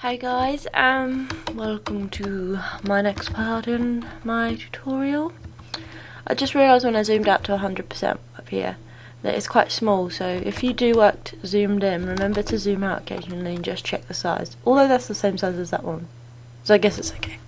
Hi guys, welcome to my next part in my tutorial. I just realised when I zoomed out to 100% up here that it's quite small, so if you do work zoomed in, remember to zoom out occasionally and just check the size. Although that's the same size as that one, so I guess it's okay.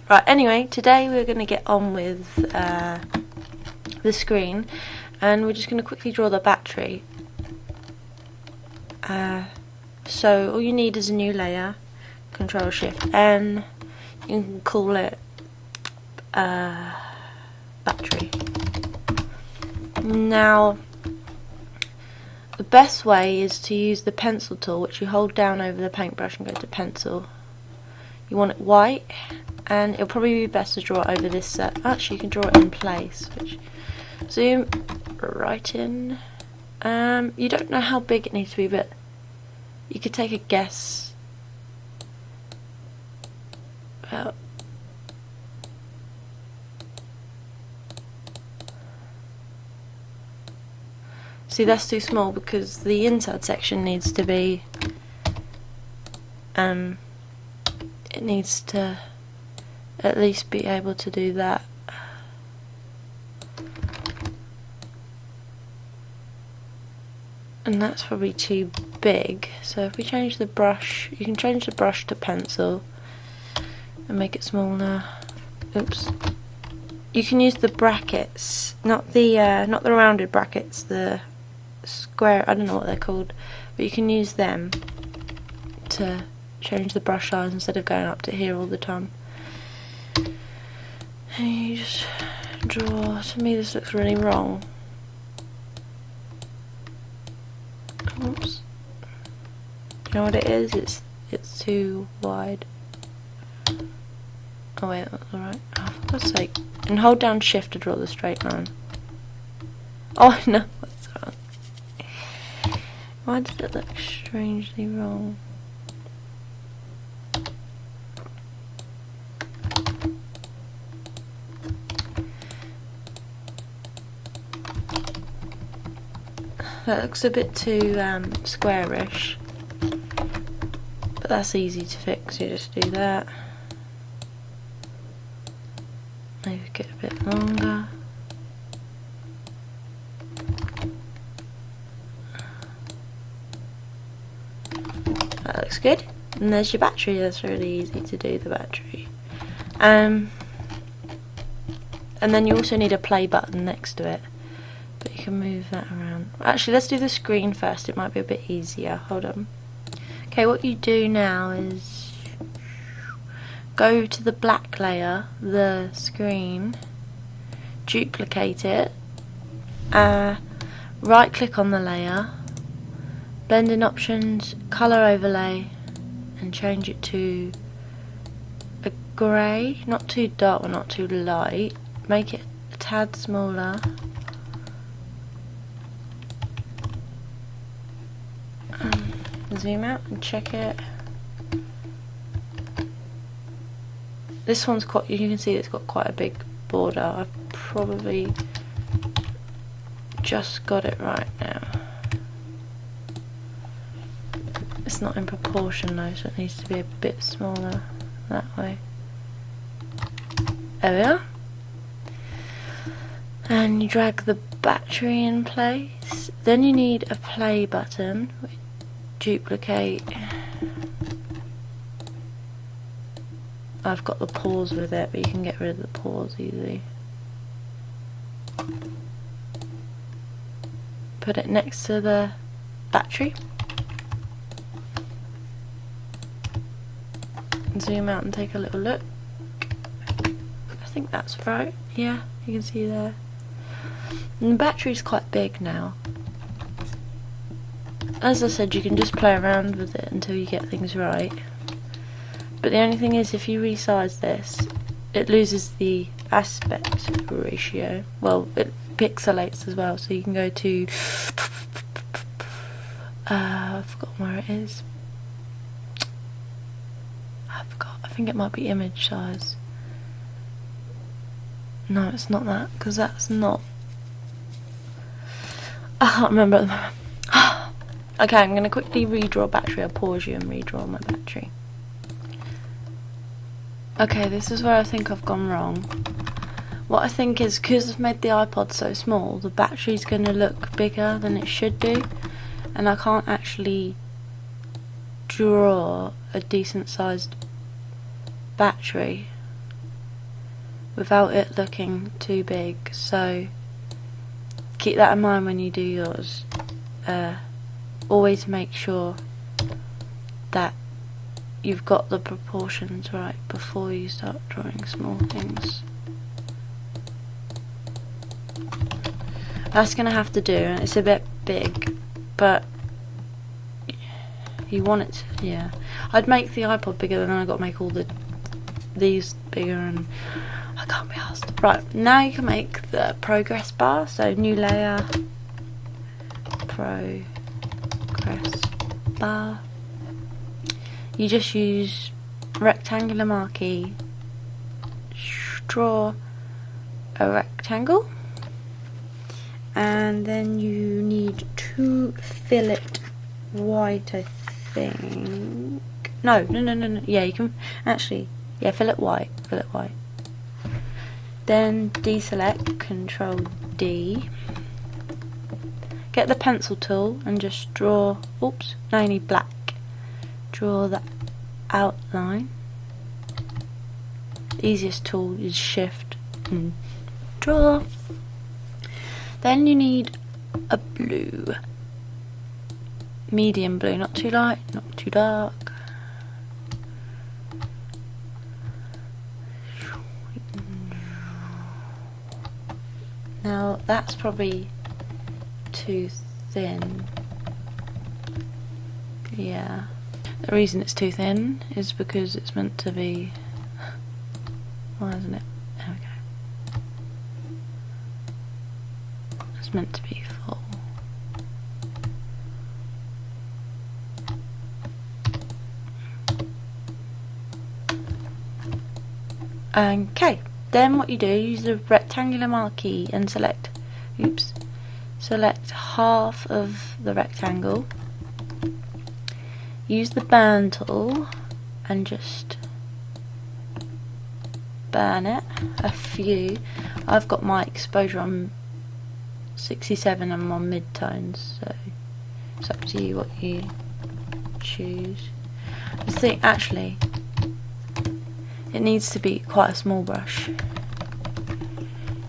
Right, anyway, today we're going to get on with the screen, and we're just going to quickly draw the battery. So all you need is a new layer, Control Shift N, you can call it battery. Now the best way is to use the pencil tool, which you hold down over the paintbrush and go to pencil. You want it white, and it'll probably be best to draw it over this actually you can draw it in place, which zoom right in. You don't know how big it needs to be, but you could take a guess about see, that's too small because the inside section needs to be it needs to at least be able to do that. And that's probably too big, so if we change the brush, you can change the brush to pencil and make it smaller. Oops. You can use the brackets, not the rounded brackets, the square, I don't know what they're called, but you can use them to change the brush size instead of going up to here all the time. And you just draw. To me this looks really wrong. Oops. Do you know what it is? It's too wide. Oh wait, that's alright. Oh, for God's sake. And hold down Shift to draw the straight line. Oh no, what's wrong? Why did it look strangely wrong? That looks a bit too squarish, but that's easy to fix. You just do that. Maybe get a bit longer. That looks good. And there's your battery. That's really easy to do, the battery. And then you also need a play button next to it. But you can move that around. Actually, let's do the screen first. It might be a bit easier. Hold on. Okay, what you do now is go to the black layer, the screen, duplicate it, right click on the layer, blending options, color overlay, and change it to a grey, not too dark or not too light. Make it a tad smaller. Zoom out and check it. This one's quite, you can see it's got quite a big border. I've probably just got it right now. It's not in proportion though, so it needs to be a bit smaller that way. There we are. And you drag the battery in place. Then you need a play button. Duplicate. I've got the pause with it, but you can get rid of the pause easily. Put it next to the battery. And zoom out and take a little look. I think that's right. Yeah, you can see there. And the battery's quite big now. As I said, you can just play around with it until you get things right. But the only thing is, if you resize this, it loses the aspect ratio. Well, it pixelates as well, so you can go to I've forgotten where it is. I think it might be image size. No, it's not that, because that's not, I can't remember at the moment. Okay, I'm going to quickly redraw battery. I'll pause you and redraw my battery. Okay, this is where I think I've gone wrong. What I think is, because I've made the iPod so small, the battery's going to look bigger than it should do, and I can't actually draw a decent sized battery without it looking too big, so keep that in mind when you do yours. Always make sure that you've got the proportions right before you start drawing small things. That's gonna have to do, and it's a bit big, but you want it to, yeah. I'd make the iPod bigger, then I got to make all these bigger, and I can't be asked. Right, now you can make the progress bar. So new layer, progress bar. You just use rectangular marquee, draw a rectangle, and then you need to fill it white, I think. No. Yeah, you can actually, yeah, fill it white. Then deselect, Control D. Get the pencil tool and just draw. Oops, now you need black. Draw the outline. The easiest tool is Shift and draw. Then you need a blue, medium blue, not too light, not too dark. Now that's probably too thin. Yeah. The reason it's too thin is because it's meant to be. Why isn't it? There we go. It's meant to be full. Okay, then what you do, use the rectangular marquee and select half of the rectangle. Use the burn tool and just burn it a few. I've got my exposure on 67 and I'm on mid-tones, so it's up to you what you choose. I think actually it needs to be quite a small brush.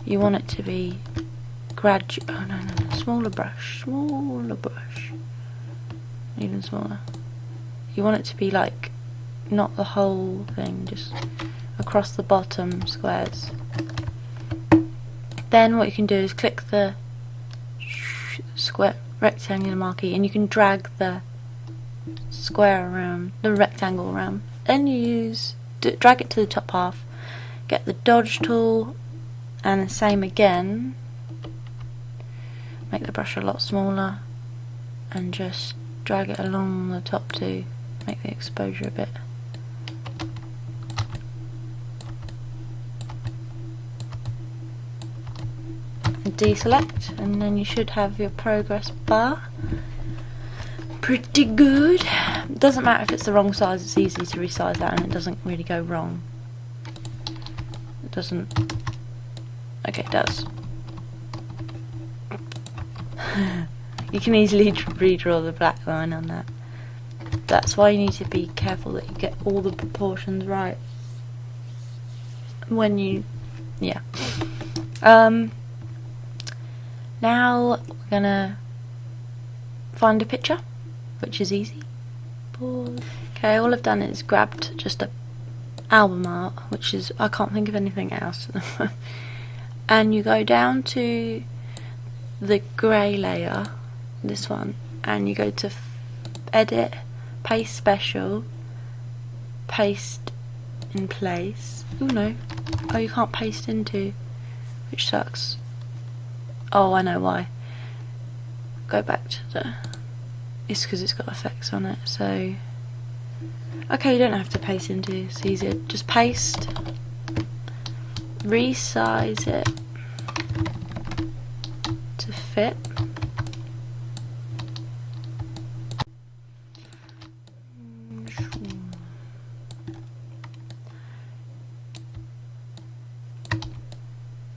You want it to be gradual. Oh no, smaller brush, even smaller. You want it to be like not the whole thing, just across the bottom squares. Then what you can do is click the square rectangular marquee and you can drag the square around, the rectangle around. Then you drag it to the top half, get the dodge tool and the same again, make the brush a lot smaller and just drag it along the top to make the exposure a bit. And deselect, and then you should have your progress bar. Pretty good. It doesn't matter if it's the wrong size, it's easy to resize that and it doesn't really go wrong. It doesn't. Okay, it does. You can easily redraw the black line on that. That's why you need to be careful that you get all the proportions right when you, yeah. Now we're gonna find a picture, which is easy. Okay, all I've done is grabbed just a album art, which is, I can't think of anything else. And you go down to the grey layer, this one, and you go to edit, paste special, paste in place. Oh no, oh you can't paste into, which sucks. Oh, I know why. Go back to the, it's because it's got effects on it, so okay, you don't have to paste into, it's easier, just paste, resize it to fit,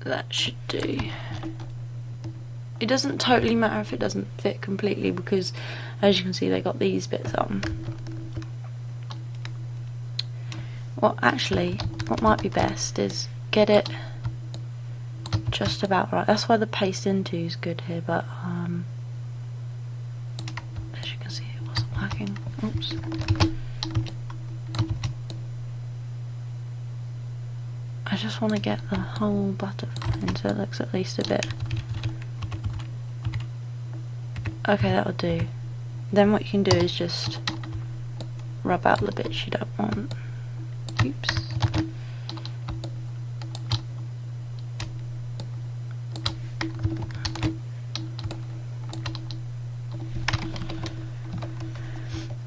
That should do. It doesn't totally matter if it doesn't fit completely, because as you can see they got these bits on. Well, actually, what might be best is get it just about right. That's why the paste into is good here, but as you can see it wasn't working. Oops. I just want to get the whole butterfly in so it looks at least a bit. Okay, that'll do. Then what you can do is just rub out the bits you don't want. Oops.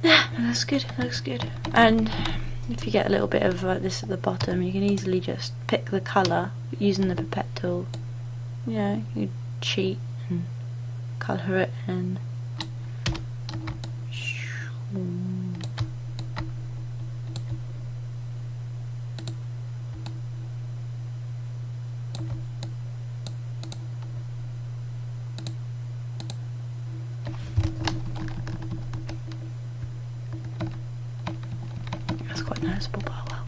Yeah, looks good, looks good. And if you get a little bit of this at the bottom, you can easily just pick the colour using the pipette tool. You know, you cheat and colour it in. That's quite noticeable, but well.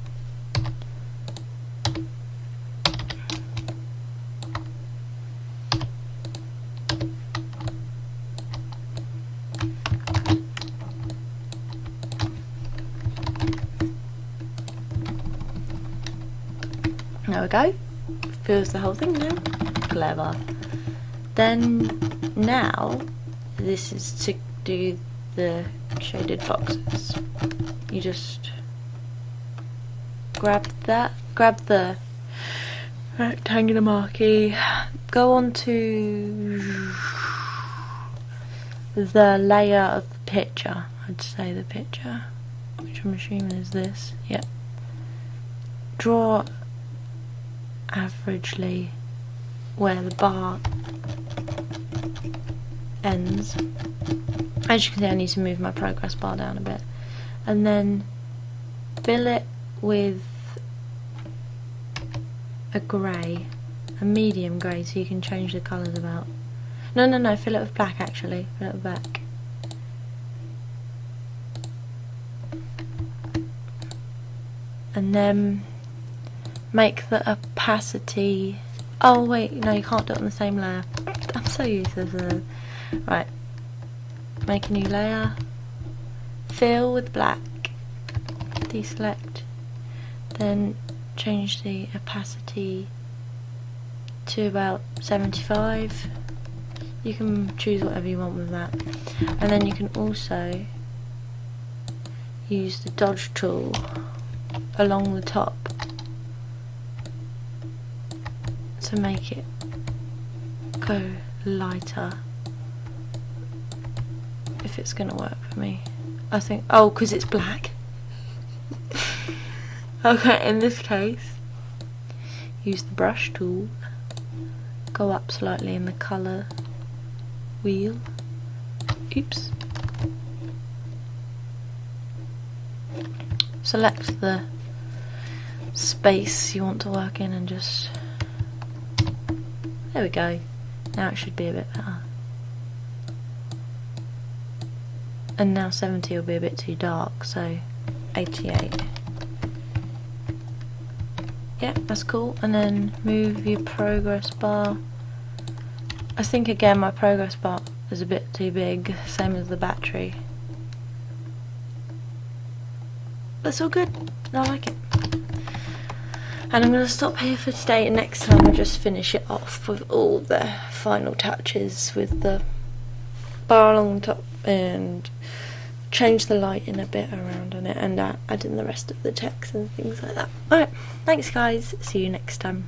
There we go. Fills the whole thing now. Clever. Then now this is to do the shaded boxes. You just grab the rectangular marquee, go on to the layer of the picture. I'd say the picture, which I'm assuming is this. Yep. Draw averagely where the bar ends. As you can see, I need to move my progress bar down a bit, and then fill it with a grey, a medium grey, so you can change the colours about. No, fill it with black actually, fill it with black. And then make the opacity, oh wait, no, you can't do it on the same layer. I'm so useless. Right, make a new layer, fill with black, deselect, then change the opacity to about 75. You can choose whatever you want with that, and then you can also use the dodge tool along the top to make it go lighter, if it's gonna work for me. I think, oh, because it's black. Okay, in this case, use the brush tool, go up slightly in the colour wheel. Oops. Select the space you want to work in and just, there we go. Now it should be a bit better. And now 70 will be a bit too dark, so 88. Yep, that's cool. And then move your progress bar. I think again my progress bar is a bit too big, same as the battery. That's all good. I like it. And I'm going to stop here for today, and next time I'll just finish it off with all the final touches with the bar along the top and change the lighting a bit around on it, and add in the rest of the text and things like that. Alright, thanks guys, see you next time.